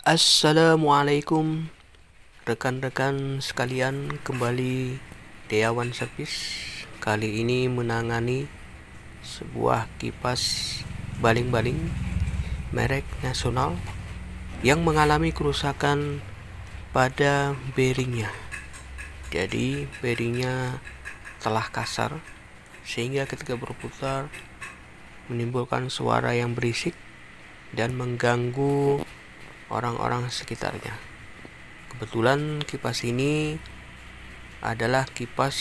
Assalamualaikum rekan-rekan sekalian, kembali Deawan Service. Kali ini menangani sebuah kipas baling-baling merek nasional yang mengalami kerusakan pada bearingnya. Jadi bearingnya telah kasar sehingga ketika berputar menimbulkan suara yang berisik dan mengganggu orang-orang sekitarnya. Kebetulan kipas ini adalah kipas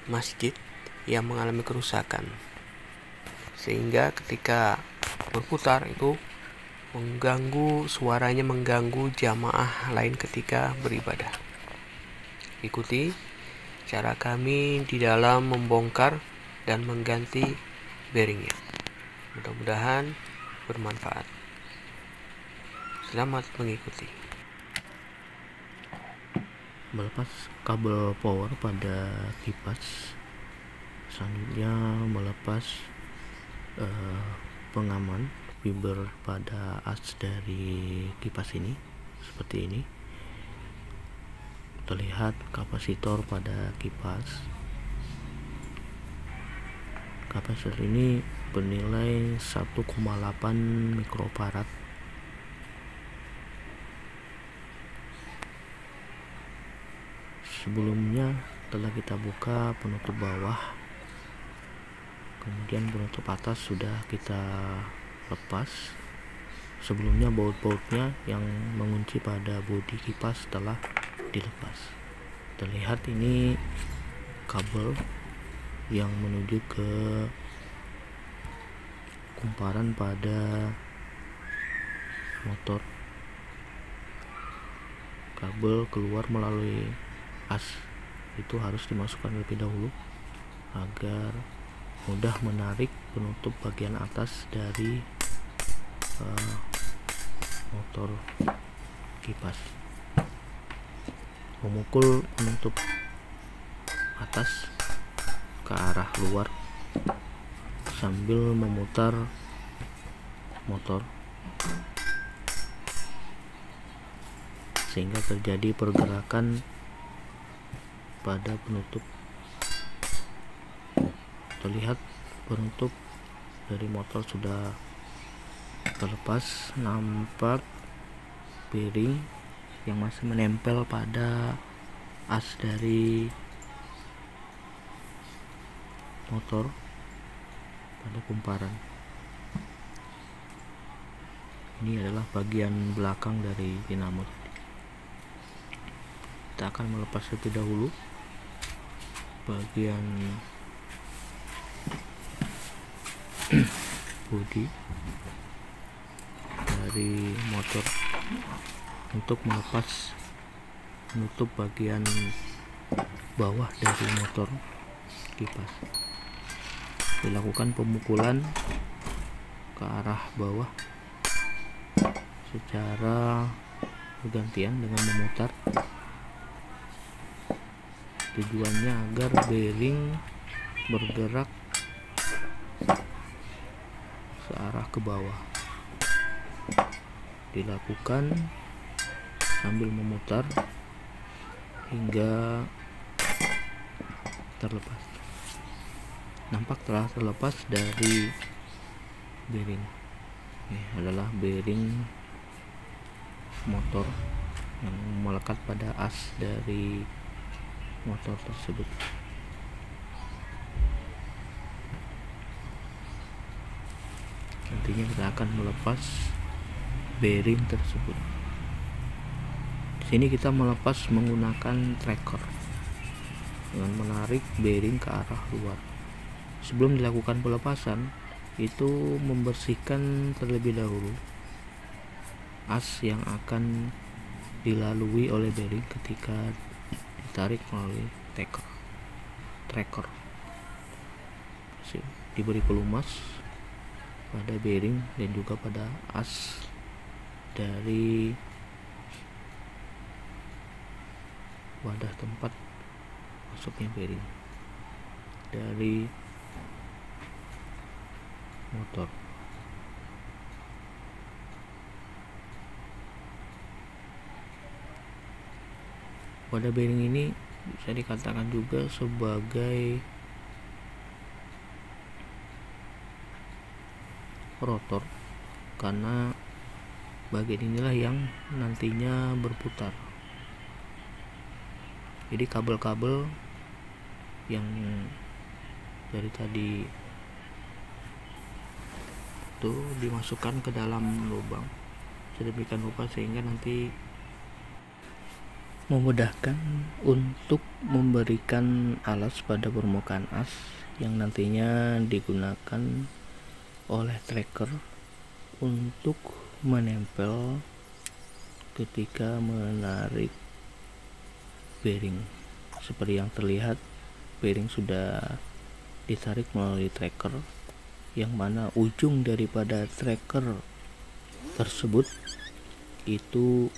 masjid yang mengalami kerusakan, sehingga ketika berputar itu suaranya mengganggu jamaah lain ketika beribadah. Ikuti cara kami di dalam membongkar dan mengganti bearingnya. Mudah-mudahan bermanfaat. Selamat mengikuti. Melepas kabel power pada kipas, selanjutnya melepas pengaman fiber pada as dari kipas ini. Seperti ini terlihat kapasitor pada kipas. Kapasitor ini bernilai 1,8 mikrofarad. Sebelumnya telah kita buka penutup bawah, kemudian penutup atas sudah kita lepas. Sebelumnya baut-bautnya yang mengunci pada bodi kipas telah dilepas. Terlihat ini kabel yang menuju ke kumparan pada motor. Kabel keluar melalui as itu harus dimasukkan terlebih dahulu agar mudah menarik penutup bagian atas dari motor kipas. Memukul penutup atas ke arah luar sambil memutar motor sehingga terjadi pergerakan pada penutup. Terlihat penutup dari motor sudah terlepas. Nampak bearing yang masih menempel pada as dari motor pada kumparan. Ini adalah bagian belakang dari dinamo. Kita akan melepas terlebih dahulu bagian bodi dari motor untuk melepas menutup bagian bawah dari motor kipas. Dilakukan pemukulan ke arah bawah secara bergantian dengan memutar. Tujuannya agar bearing bergerak searah ke bawah. Dilakukan sambil memutar hingga terlepas. Nampak telah terlepas dari bearing. Ini adalah bearing motor yang melekat pada as dari motor tersebut. Nantinya kita akan melepas bearing tersebut. Di sini kita melepas menggunakan tracker dengan menarik bearing ke arah luar. Sebelum dilakukan pelepasan, itu membersihkan terlebih dahulu as yang akan dilalui oleh bearing ketika ditarik melalui tracker. Diberi pelumas pada bearing dan juga pada as dari wadah tempat masuknya bearing dari motor. Pada bearing ini bisa dikatakan juga sebagai rotor, karena bagian inilah yang nantinya berputar. Jadi kabel-kabel yang dari tadi itu dimasukkan ke dalam lubang sedemikian rupa sehingga nanti memudahkan untuk memberikan alas pada permukaan as yang nantinya digunakan oleh tracker untuk menempel ketika menarik bearing. Seperti yang terlihat, bearing sudah ditarik melalui tracker, yang mana ujung daripada tracker tersebut itu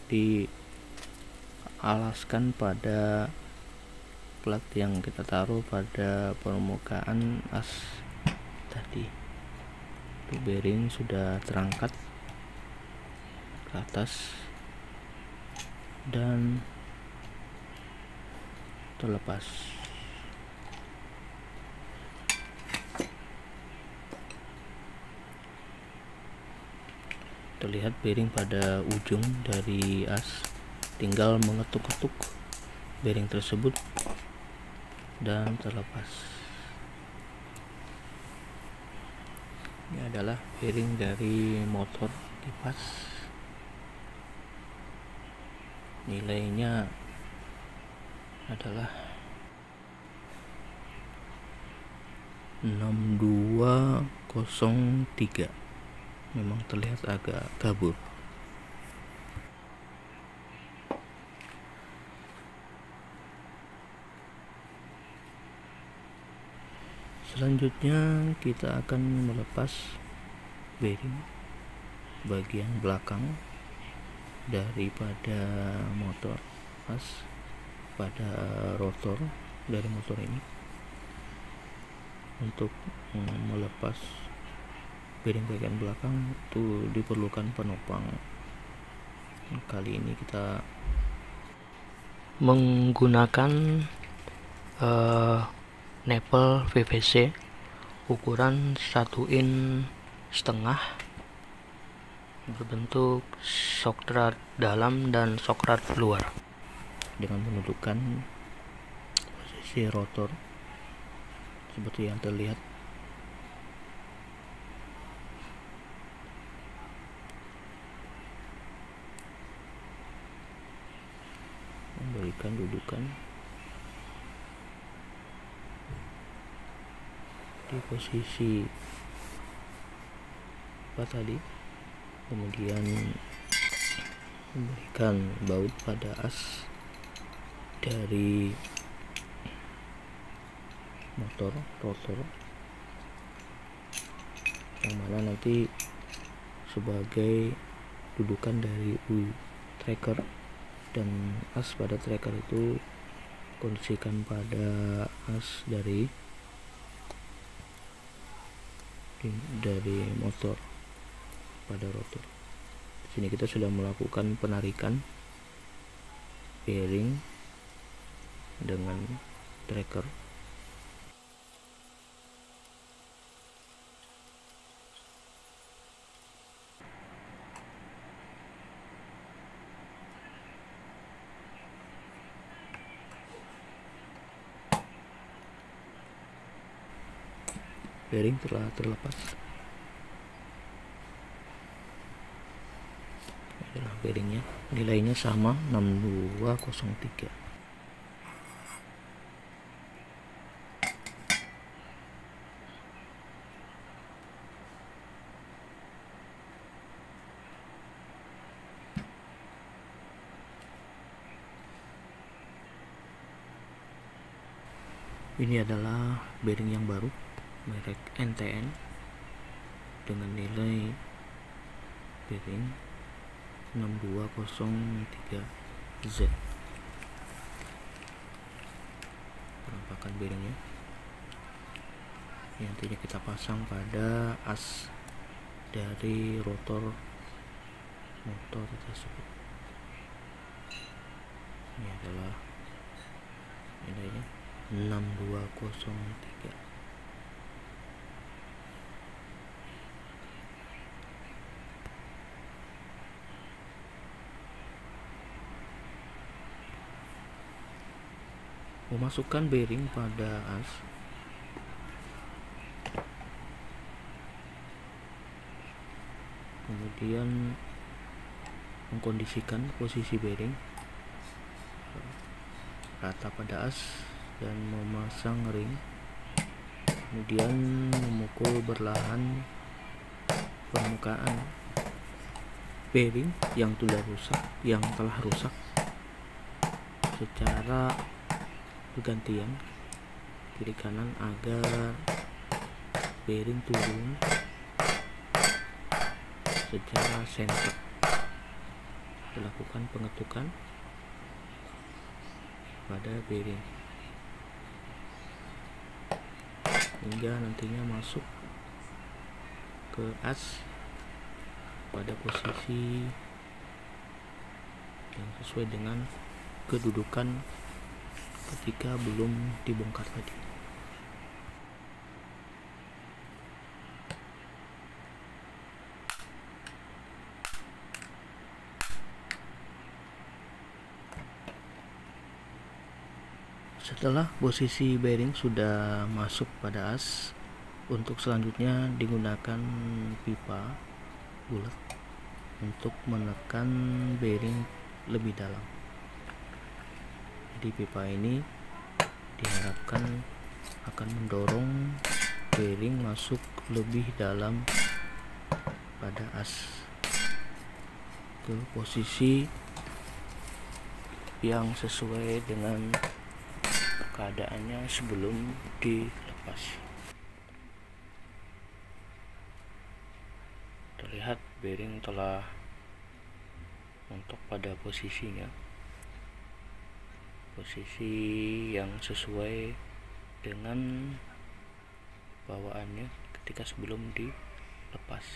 dialaskan pada plat yang kita taruh pada permukaan as tadi. Itu bearing sudah terangkat ke atas dan terlepas. Terlihat bearing pada ujung dari as, tinggal mengetuk-ketuk bearing tersebut dan terlepas. Ini adalah bearing dari motor kipas. Nilainya adalah 6203. Memang terlihat agak kabur. Selanjutnya kita akan melepas bearing bagian belakang daripada motor as pada rotor dari motor ini. Untuk melepas bearing bagian belakang itu diperlukan penopang. Kali ini kita menggunakan nepel PVC ukuran 1,5 in berbentuk sokrat dalam dan sokrat luar, dengan menundukkan posisi rotor seperti yang terlihat. Memberikan dudukan di posisi apa tadi, kemudian memberikan baut pada as dari motor rotor, yang mana nanti sebagai dudukan dari tracker, dan as pada tracker itu kondisikan pada as dari motor pada rotor. Di sini kita sudah melakukan penarikan bearing dengan tracker. Bearing telah terlepas. Adalah bearingnya, nilainya sama 6203. Ini adalah bearing yang baru merek NTN dengan nilai bearing 6203Z. Penampakan bearingnya yang nantinya kita pasang pada as dari rotor motor tersebut. Ini adalah nilainya 6203. Memasukkan bearing pada as, kemudian mengkondisikan posisi bearing rata pada as dan memasang ring, kemudian memukul berlahan permukaan bearing yang telah rusak secara bergantian kiri kanan agar bearing turun secara senter. Dilakukan pengetukan pada bearing hingga nantinya masuk ke as pada posisi yang sesuai dengan kedudukan ketika belum dibongkar tadi. Setelah posisi bearing sudah masuk pada as, untuk selanjutnya digunakan pipa bulat untuk menekan bearing lebih dalam. Jadi pipa ini diharapkan akan mendorong bearing masuk lebih dalam pada as ke posisi yang sesuai dengan keadaannya sebelum dilepas. Terlihat bearing telah mentok pada posisinya, posisi yang sesuai dengan bawaannya ketika sebelum dilepas.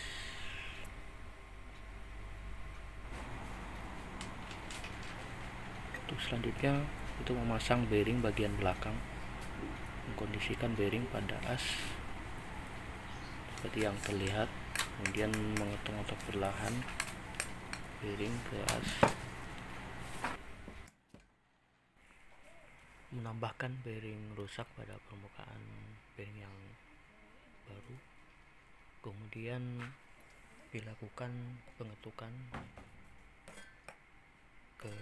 Untuk selanjutnya itu memasang bearing bagian belakang, mengkondisikan bearing pada as seperti yang terlihat, kemudian mengotok-otok perlahan bearing ke as, menambahkan bearing rusak pada permukaan bearing yang baru, kemudian dilakukan pengetukan ke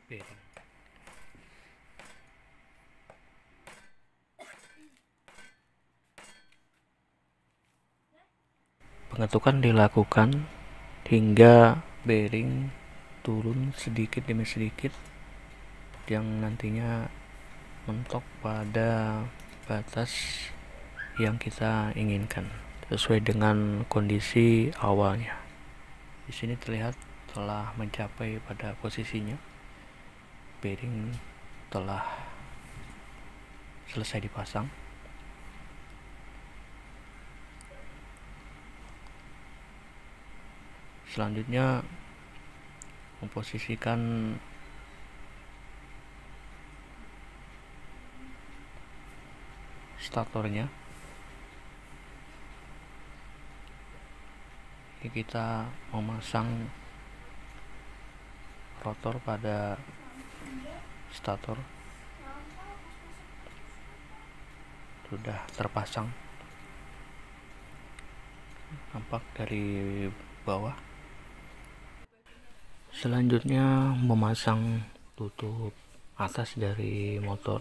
bearing. Pengetukan dilakukan hingga bearing turun sedikit demi sedikit yang nantinya mentok pada batas yang kita inginkan sesuai dengan kondisi awalnya. Di sini terlihat telah mencapai pada posisinya, bearing telah selesai dipasang. Selanjutnya memposisikan statornya. Ini kita memasang rotor pada stator, sudah terpasang, nampak dari bawah. Selanjutnya memasang tutup atas dari motor,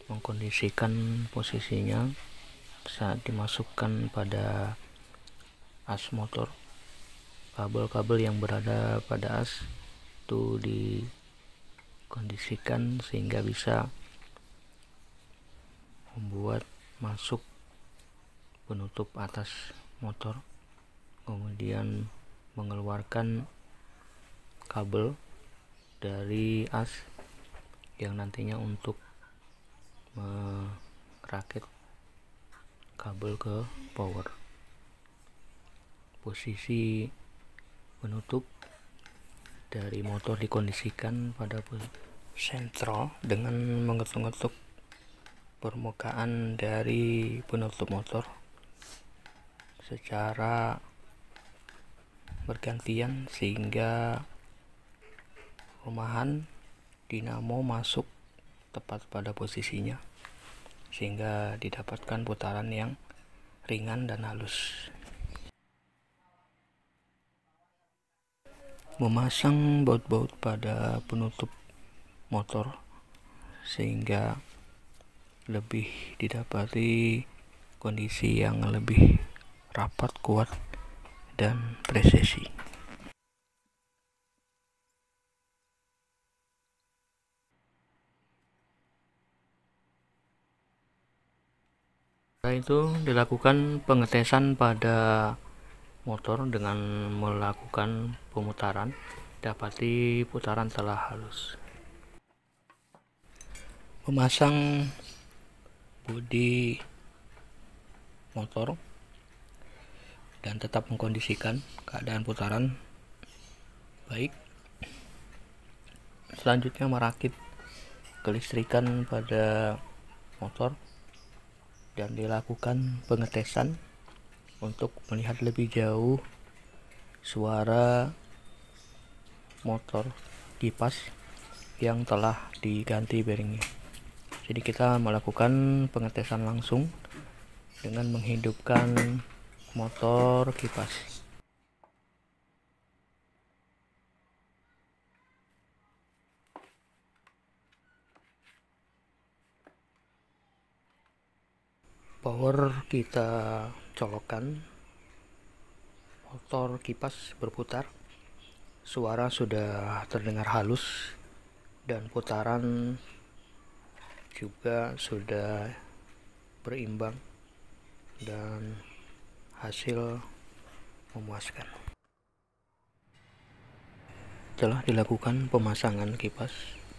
mengkondisikan posisinya saat dimasukkan pada as motor. Kabel-kabel yang berada pada as itu dikondisikan sehingga bisa membuat masuk penutup atas motor, kemudian mengeluarkan kabel dari as yang nantinya untuk merakit kabel ke power. Posisi penutup dari motor dikondisikan pada sentral dengan mengetuk-ngetuk permukaan dari penutup motor secara bergantian sehingga rumahan dinamo masuk tepat pada posisinya sehingga didapatkan putaran yang ringan dan halus. Memasang baut-baut pada penutup motor sehingga lebih didapati kondisi yang lebih rapat, kuat, dan presisi. Setelah itu dilakukan pengetesan pada motor dengan melakukan pemutaran, dapati putaran telah halus. Memasang bodi motor dan tetap mengkondisikan keadaan putaran baik. Selanjutnya merakit kelistrikan pada motor dan dilakukan pengetesan untuk melihat lebih jauh suara motor kipas yang telah diganti bearingnya. Jadi kita melakukan pengetesan langsung dengan menghidupkan motor kipas. Power kita colokkan, motor kipas berputar, suara sudah terdengar halus dan putaran juga sudah berimbang dan hasil memuaskan. Telah dilakukan pemasangan kipas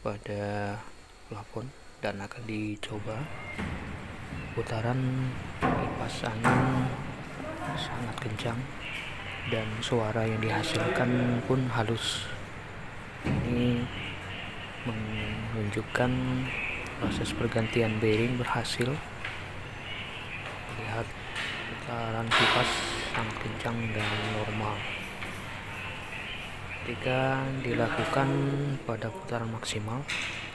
pada plafon dan akan dicoba. Putaran kipas angin sangat kencang dan suara yang dihasilkan pun halus. Ini menunjukkan proses pergantian bearing berhasil. Lihat putaran kipas sangat kencang dan normal. Ketika dilakukan pada putaran maksimal,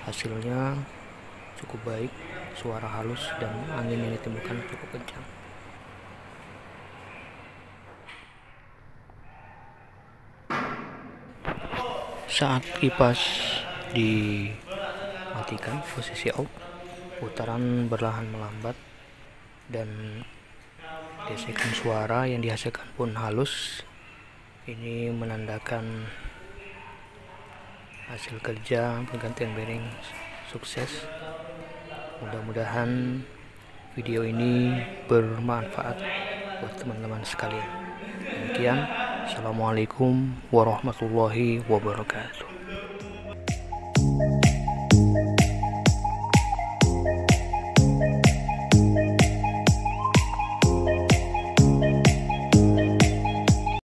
hasilnya cukup baik, suara halus dan angin yang ditimbulkan cukup kencang. Saat kipas dimatikan posisi out, putaran berlahan melambat dan gesekan suara yang dihasilkan pun halus. Ini menandakan hasil kerja pergantian bearing sukses. Mudah-mudahan video ini bermanfaat buat teman-teman sekalian. Demikian, assalamualaikum warahmatullahi wabarakatuh.